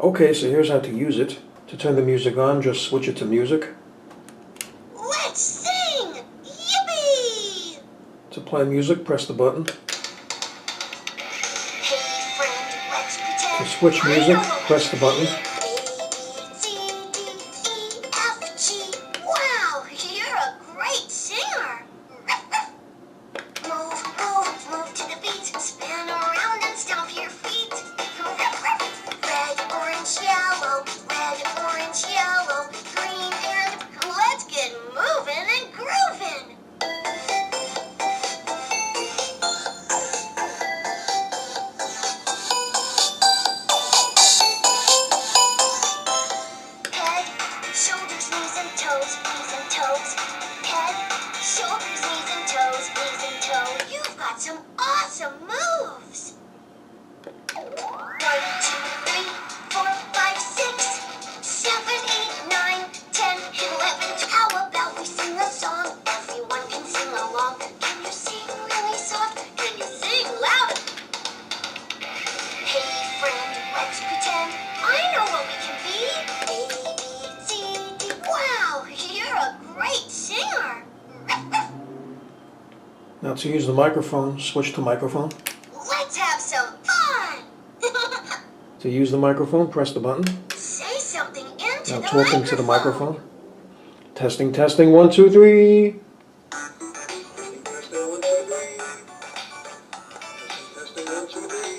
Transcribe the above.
Okay, so here's how to use it. To turn the music on, just switch it to music. Let's sing! Yippee! To play music, press the button. Hey friend, let's pretend. To switch music, press the button. A, B, C, D, E, F, G. Wow, you're a great singer. Move, move, move to the beat. Spin around and stomp your feet. Red, orange, yellow. Red, orange, yellow. Green and let's get moving and grooving. Head, shoulders, knees and toes, knees and toes. Head, shoulders, knees and toes, knees and toes. You've got some awesome moves. 1, 2, 3, 4, 5, 6, 7, 8, 9, 10, 11. How about we sing a song? Everyone can sing along. Can you sing really soft? Can you sing loud? Hey friend, let's pretend. I know what we can be. A, B, C, D. Wow, you're a great singer. Now to use the microphone, switch to microphone. Let's have some fun. To use the microphone, press the button. Say something into Now the talk microphone. into the microphone. Testing, testing, 1, 2, 3. Testing 1, 2, 3. Testing 1, 2, 3.